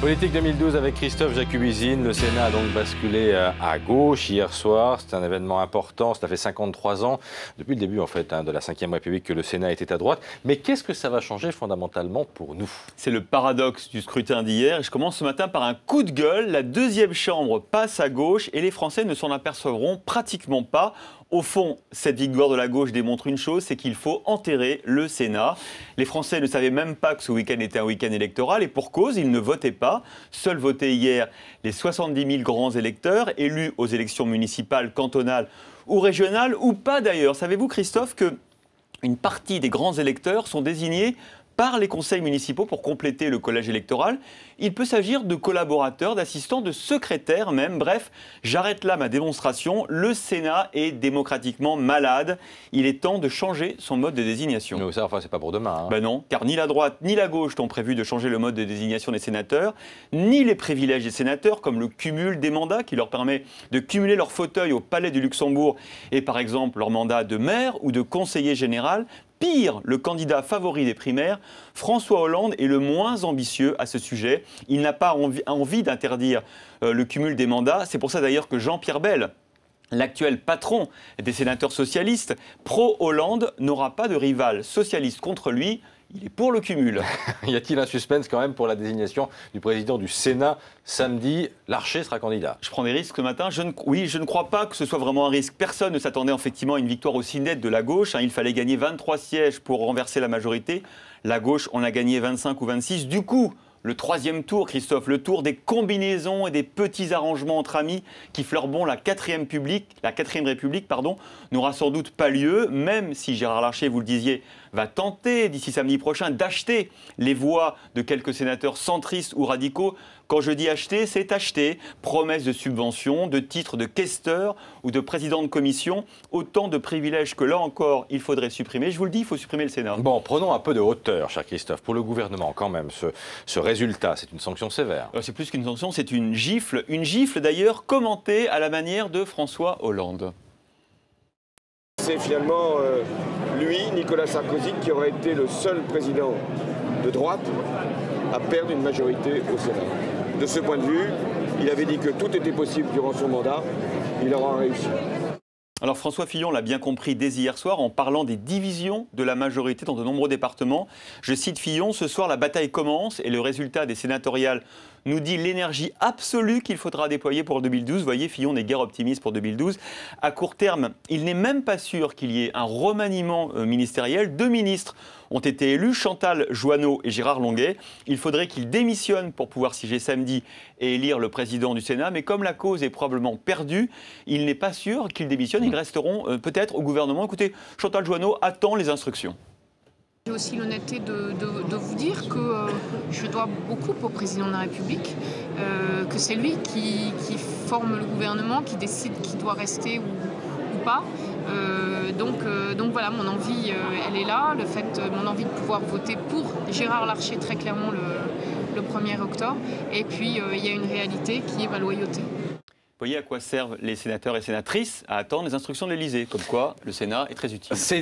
Politique 2012 avec Christophe Jacubizine. Le Sénat a donc basculé à gauche hier soir. C'est un événement important. Cela fait 53 ans, depuis le début en fait, de la Ve République, que le Sénat était à droite. Mais qu'est-ce que ça va changer fondamentalement pour nous? C'est le paradoxe du scrutin d'hier. Je commence ce matin par un coup de gueule. La deuxième chambre passe à gauche et les Français ne s'en apercevront pratiquement pas. Au fond, cette victoire de la gauche démontre une chose, c'est qu'il faut enterrer le Sénat. Les Français ne savaient même pas que ce week-end était un week-end électoral et pour cause, ils ne votaient pas. Seuls votaient hier les 70 000 grands électeurs élus aux élections municipales, cantonales ou régionales, ou pas d'ailleurs. Savez-vous, Christophe, qu'une partie des grands électeurs sont désignés par les conseils municipaux pour compléter le collège électoral? Il peut s'agir de collaborateurs, d'assistants, de secrétaires même. Bref, j'arrête là ma démonstration. Le Sénat est démocratiquement malade. Il est temps de changer son mode de désignation. Mais ça, enfin, c'est pas pour demain. Ben non, car ni la droite ni la gauche n'ont prévu de changer le mode de désignation des sénateurs, ni les privilèges des sénateurs, comme le cumul des mandats qui leur permet de cumuler leur fauteuil au Palais du Luxembourg et par exemple leur mandat de maire ou de conseiller général. Pire, le candidat favori des primaires, François Hollande, est le moins ambitieux à ce sujet. Il n'a pas envie d'interdire le cumul des mandats. C'est pour ça d'ailleurs que Jean-Pierre Bel, l'actuel patron des sénateurs socialistes, pro-Hollande, n'aura pas de rival socialiste contre lui. Il est pour le cumul. Y a-t-il un suspense quand même pour la désignation du président du Sénat samedi? Larcher sera candidat. Je prends des risques ce matin. Je ne crois pas que ce soit vraiment un risque. Personne ne s'attendait effectivement à une victoire aussi nette de la gauche. Il fallait gagner 23 sièges pour renverser la majorité. La gauche en a gagné 25 ou 26. Du coup, le troisième tour, Christophe, le tour des combinaisons et des petits arrangements entre amis qui fleurent bon la 4e République, n'aura sans doute pas lieu, même si Gérard Larcher, vous le disiez, va tenter d'ici samedi prochain d'acheter les voix de quelques sénateurs centristes ou radicaux. Quand je dis acheter, c'est acheter. Promesses de subventions, de titres de questeur ou de président de commission. Autant de privilèges que là encore, il faudrait supprimer. Je vous le dis, il faut supprimer le Sénat. Bon, prenons un peu de hauteur, cher Christophe. Pour le gouvernement, quand même, ce résultat, c'est une sanction sévère. C'est plus qu'une sanction, c'est une gifle. Une gifle d'ailleurs commentée à la manière de François Hollande. C'est finalement lui, Nicolas Sarkozy, qui aurait été le seul président de droite à perdre une majorité au Sénat. De ce point de vue, il avait dit que tout était possible durant son mandat. Il aura réussi. Alors François Fillon l'a bien compris dès hier soir en parlant des divisions de la majorité dans de nombreux départements. Je cite Fillon, « Ce soir, la bataille commence et le résultat des sénatoriales nous dit l'énergie absolue qu'il faudra déployer pour 2012. » Vous voyez, Fillon n'est guère optimiste pour 2012. À court terme, il n'est même pas sûr qu'il y ait un remaniement ministériel. 2 ministres ont été élus, Chantal Joanneau et Gérard Longuet. Il faudrait qu'ils démissionnent pour pouvoir siéger samedi et élire le président du Sénat. Mais comme la cause est probablement perdue, il n'est pas sûr qu'ils démissionnent. Ils resteront peut-être au gouvernement. Écoutez, Chantal Joanneau attend les instructions. J'ai aussi l'honnêteté de vous dire que je dois beaucoup au président de la République, que c'est lui qui forme le gouvernement, qui décide qui doit rester ou pas. Donc voilà, mon envie, elle est là. Mon envie de pouvoir voter pour Gérard Larcher très clairement le 1er octobre. Et puis, il y a une réalité qui est ma loyauté. Vous voyez à quoi servent les sénateurs et sénatrices à attendre les instructions de l'Élysée, comme quoi le Sénat est très utile.